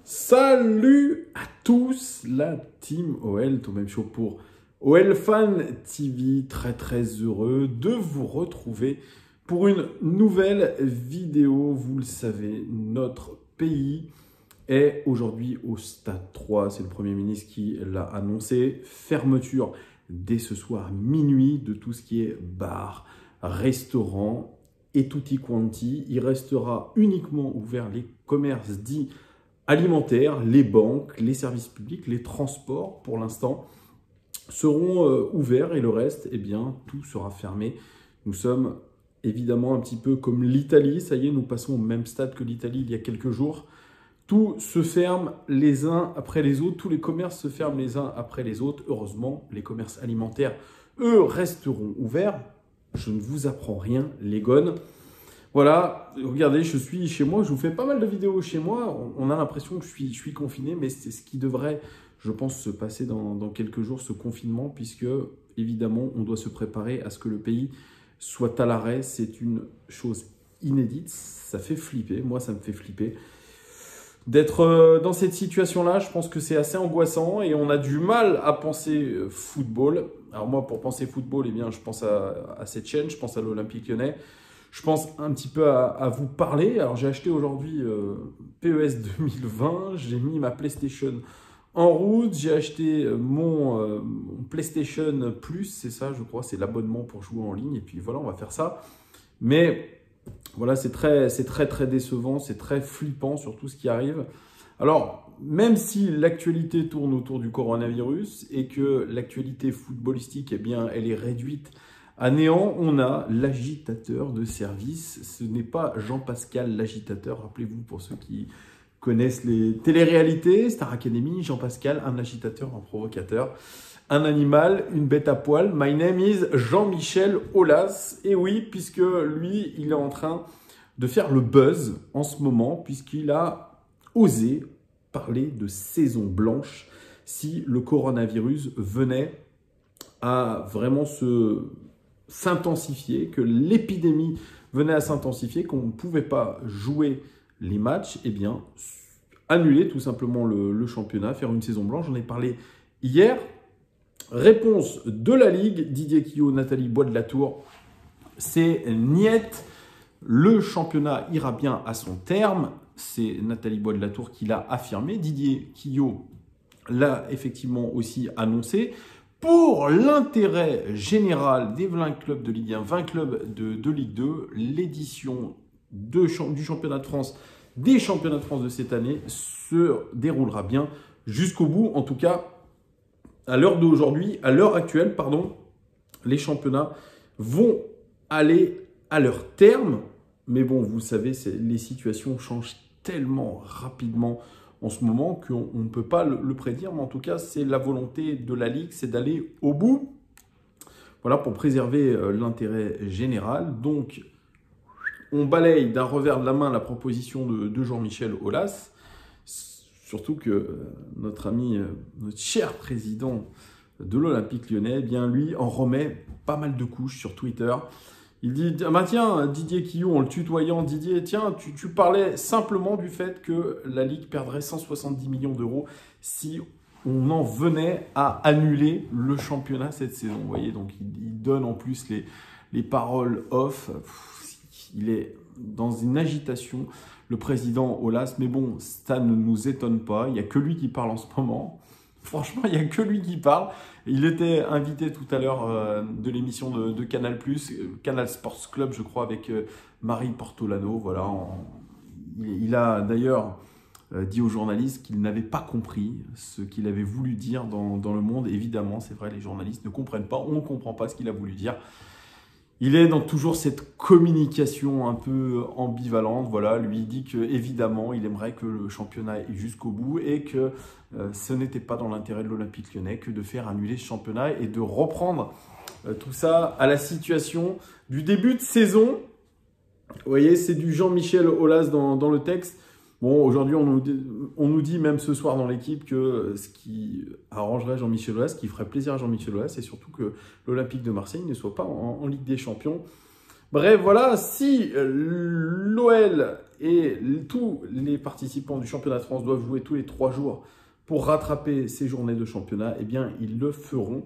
Salut à tous, la team OL, tout même chaud pour OL Fan TV. Très heureux de vous retrouver pour une nouvelle vidéo. Vous le savez, notre pays est aujourd'hui au stade 3. C'est le Premier ministre qui l'a annoncé. Fermeture dès ce soir minuit de tout ce qui est bar, restaurant et tutti quanti. Il restera uniquement ouvert les commerces dits alimentaires, les banques, les services publics, les transports, pour l'instant, seront ouverts et le reste, eh bien, tout sera fermé. Nous sommes évidemment un petit peu comme l'Italie. Ça y est, nous passons au même stade que l'Italie il y a quelques jours. Tout se ferme les uns après les autres. Tous les commerces se ferment les uns après les autres. Heureusement, les commerces alimentaires, eux, resteront ouverts. Je ne vous apprends rien, les gones. Voilà, regardez, je suis chez moi, je vous fais pas mal de vidéos chez moi, on a l'impression que je suis confiné, mais c'est ce qui devrait, je pense, se passer dans quelques jours, ce confinement, puisque, évidemment, on doit se préparer à ce que le pays soit à l'arrêt. C'est une chose inédite, ça fait flipper, moi ça me fait flipper. D'être dans cette situation-là, je pense que c'est assez angoissant et on a du mal à penser football. Alors moi, pour penser football, eh bien, je pense à cette chaîne, je pense à l'Olympique Lyonnais. Je pense un petit peu à vous parler. Alors, j'ai acheté aujourd'hui PES 2020. J'ai mis ma PlayStation en route. J'ai acheté mon PlayStation Plus. C'est ça, je crois. C'est l'abonnement pour jouer en ligne. Et puis voilà, on va faire ça. Mais voilà, c'est très décevant. C'est très flippant sur tout ce qui arrive. Alors, même si l'actualité tourne autour du coronavirus et que l'actualité footballistique, eh bien, elle est réduite à néant, on a l'agitateur de service. Ce n'est pas Jean-Pascal l'agitateur. Rappelez-vous, pour ceux qui connaissent les téléréalités, Star Academy, Jean-Pascal, un agitateur, un provocateur, un animal, une bête à poil. My name is Jean-Michel Aulas. Et oui, puisque lui, il est en train de faire le buzz en ce moment, puisqu'il a osé parler de saison blanche si le coronavirus venait à vraiment s'intensifier, que l'épidémie venait à s'intensifier, qu'on ne pouvait pas jouer les matchs, eh bien, annuler tout simplement le championnat, faire une saison blanche. J'en ai parlé hier. Réponse de la Ligue, Didier Quillot, Nathalie Bois de la Tour, c'est niet. Le championnat ira bien à son terme. C'est Nathalie Bois de la Tour qui l'a affirmé. Didier Quillot l'a effectivement aussi annoncé. Pour l'intérêt général des 20 clubs de Ligue 1, 20 clubs de Ligue 2, l'édition du championnat de France, des championnats de France de cette année, se déroulera bien jusqu'au bout. En tout cas, à l'heure d'aujourd'hui, à l'heure actuelle, pardon, les championnats vont aller à leur terme. Mais bon, vous savez, les situations changent tellement rapidement en ce moment qu'on ne peut pas le prédire, mais en tout cas, c'est la volonté de la Ligue, c'est d'aller au bout, voilà, pour préserver l'intérêt général. Donc, on balaye d'un revers de la main la proposition de Jean-Michel Aulas, surtout que notre ami, notre cher président de l'Olympique Lyonnais, eh bien lui en remet pas mal de couches sur Twitter. Il dit, ah bah tiens, Didier Quillot, en le tutoyant, Didier, tiens, tu parlais simplement du fait que la Ligue perdrait 170 millions d'euros si on en venait à annuler le championnat cette saison. Vous voyez, donc il donne en plus les paroles off. Il est dans une agitation, le président Aulas. Mais bon, ça ne nous étonne pas. Il n'y a que lui qui parle en ce moment. Franchement, il n'y a que lui qui parle. Il était invité tout à l'heure de l'émission de Canal+, Canal Sports Club, je crois, avec Marie Portolano. Voilà. Il a d'ailleurs dit aux journalistes qu'il n'avait pas compris ce qu'il avait voulu dire dans le monde. Évidemment, c'est vrai, les journalistes ne comprennent pas. On ne comprend pas ce qu'il a voulu dire. Il est dans toujours cette communication un peu ambivalente. Voilà, lui il dit que évidemment il aimerait que le championnat aille jusqu'au bout et que ce n'était pas dans l'intérêt de l'Olympique Lyonnais que de faire annuler ce championnat et de reprendre tout ça à la situation du début de saison. Vous voyez, c'est du Jean-Michel Aulas dans le texte. Bon, aujourd'hui, on nous dit même ce soir dans l'équipe que ce qui arrangerait Jean-Michel Aulas, ce qui ferait plaisir à Jean-Michel Aulas, c'est surtout que l'Olympique de Marseille ne soit pas en Ligue des Champions. Bref, voilà, si l'OL et tous les participants du championnat de France doivent jouer tous les 3 jours pour rattraper ces journées de championnat, eh bien, ils le feront.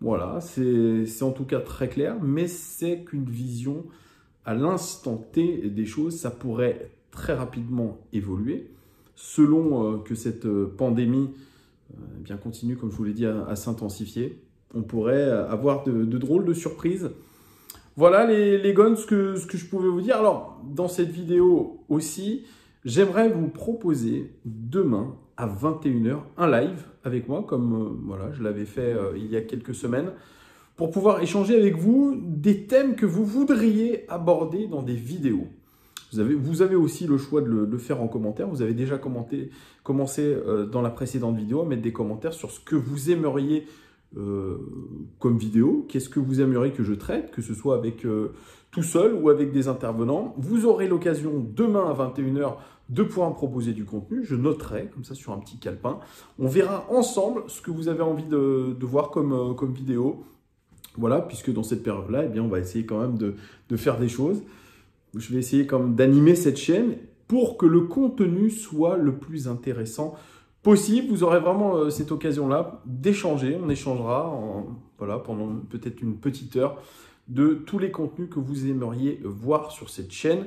Voilà, c'est en tout cas très clair, mais c'est qu'une vision à l'instant T des choses. Ça pourrait très rapidement évoluer selon que cette pandémie eh bien, continue, comme je vous l'ai dit, à s'intensifier. On pourrait avoir de drôles de surprises. Voilà les gones, ce que je pouvais vous dire. Alors, dans cette vidéo aussi, j'aimerais vous proposer demain à 21 h un live avec moi, comme voilà, je l'avais fait il y a quelques semaines, pour pouvoir échanger avec vous des thèmes que vous voudriez aborder dans des vidéos. Vous avez aussi le choix de le faire en commentaire. Vous avez déjà commencé dans la précédente vidéo à mettre des commentaires sur ce que vous aimeriez comme vidéo. Qu'est-ce que vous aimeriez que je traite, que ce soit avec tout seul ou avec des intervenants. Vous aurez l'occasion demain à 21 h de pouvoir me proposer du contenu. Je noterai comme ça sur un petit calepin. On verra ensemble ce que vous avez envie de voir comme vidéo. Voilà, puisque dans cette période-là, eh bien, on va essayer quand même de faire des choses. Je vais essayer quand même d'animer cette chaîne pour que le contenu soit le plus intéressant possible. Vous aurez vraiment cette occasion-là d'échanger. On échangera voilà, pendant peut-être une petite heure de tous les contenus que vous aimeriez voir sur cette chaîne.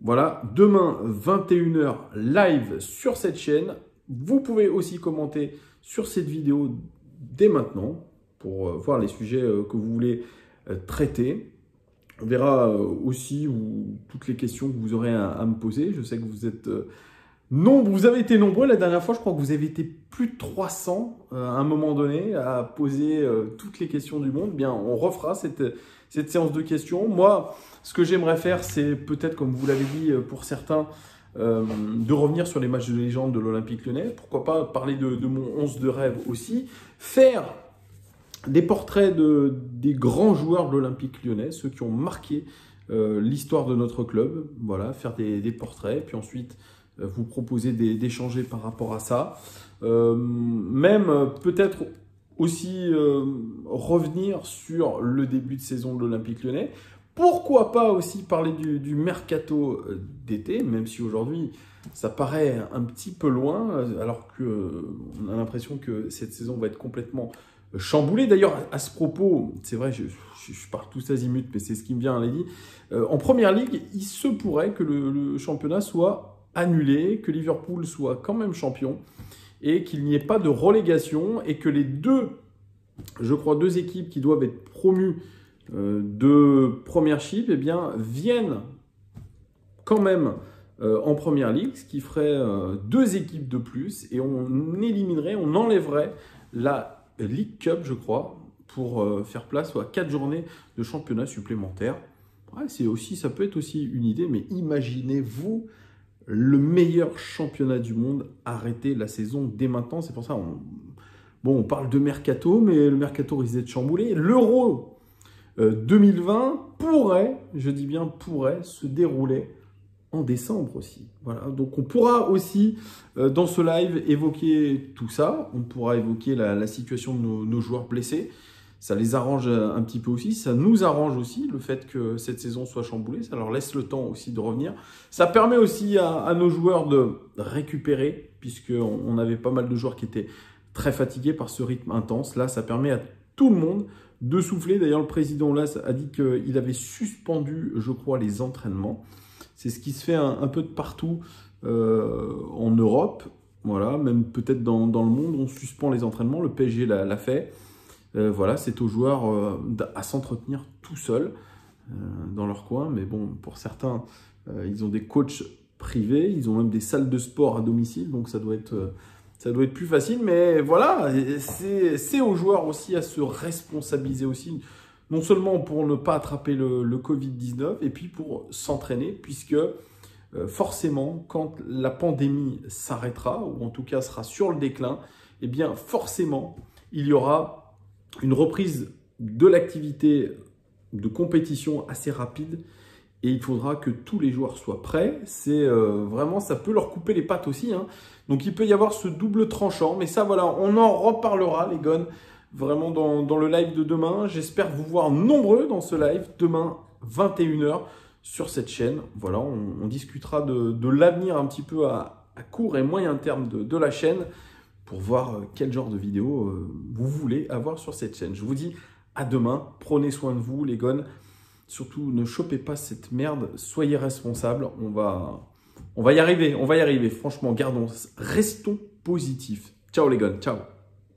Voilà, demain 21 h live sur cette chaîne. Vous pouvez aussi commenter sur cette vidéo dès maintenant pour voir les sujets que vous voulez traiter. On verra aussi toutes les questions que vous aurez à me poser. Je sais que vous êtes vous avez été nombreux. La dernière fois, je crois que vous avez été plus de 300 à un moment donné à poser toutes les questions du monde. Bien, on refera cette séance de questions. Moi, ce que j'aimerais faire, c'est peut-être, comme vous l'avez dit pour certains, de revenir sur les matchs de légende de l'Olympique Lyonnais. Pourquoi pas parler de mon 11 de rêve aussi. Faire des portraits des grands joueurs de l'Olympique Lyonnais, ceux qui ont marqué l'histoire de notre club. Voilà, faire des portraits, puis ensuite vous proposer d'échanger par rapport à ça. Même peut-être aussi revenir sur le début de saison de l'Olympique Lyonnais. Pourquoi pas aussi parler du mercato d'été, même si aujourd'hui ça paraît un petit peu loin, alors qu'on a l'impression que cette saison va être complètement chamboulée. D'ailleurs, à ce propos, c'est vrai, je pars tous azimuts, mais c'est ce qui me vient à l'idée. En première ligue, il se pourrait que le championnat soit annulé, que Liverpool soit quand même champion et qu'il n'y ait pas de relégation et que les deux équipes qui doivent être promues de Premiership, eh bien, viennent quand même en Première Ligue, ce qui ferait 2 équipes de plus et on enlèverait la League Cup, je crois, pour faire place à 4 journées de championnat supplémentaires. Ouais, ça peut être aussi une idée, mais imaginez-vous le meilleur championnat du monde arrêter la saison dès maintenant. C'est pour ça on parle de mercato, mais le mercato risque d'être chamboulé. L'Euro 2020 pourrait, je dis bien pourrait, se dérouler en décembre aussi. Voilà. Donc on pourra aussi, dans ce live, évoquer tout ça. On pourra évoquer la situation de nos joueurs blessés. Ça les arrange un petit peu aussi. Ça nous arrange aussi, le fait que cette saison soit chamboulée. Ça leur laisse le temps aussi de revenir. Ça permet aussi à nos joueurs de récupérer, puisqu'on avait pas mal de joueurs qui étaient très fatigués par ce rythme intense. Là, ça permet à tout le monde de souffler. D'ailleurs, le président là a dit qu'il avait suspendu, je crois, les entraînements. C'est ce qui se fait un peu de partout en Europe. Voilà, même peut-être dans le monde, on suspend les entraînements. Le PSG l'a fait. Voilà, c'est aux joueurs à s'entretenir tout seuls dans leur coin. Mais bon, pour certains, ils ont des coachs privés, ils ont même des salles de sport à domicile, donc ça doit être plus facile. Mais voilà, c'est aux joueurs aussi à se responsabiliser aussi, non seulement pour ne pas attraper le Covid-19, et puis pour s'entraîner, puisque forcément, quand la pandémie s'arrêtera, ou en tout cas sera sur le déclin, eh bien forcément, il y aura une reprise de l'activité de compétition assez rapide et il faudra que tous les joueurs soient prêts. C'est vraiment, ça peut leur couper les pattes aussi, hein. Donc il peut y avoir ce double tranchant, mais ça voilà, on en reparlera les gones, vraiment dans le live de demain. J'espère vous voir nombreux dans ce live demain 21 h sur cette chaîne. Voilà, on discutera de l'avenir un petit peu à court et moyen terme de la chaîne pour voir quel genre de vidéo vous voulez avoir sur cette chaîne. Je vous dis à demain, prenez soin de vous les gones, surtout ne chopez pas cette merde, soyez responsables, on va y arriver, franchement, restons positifs. Ciao les gones, ciao.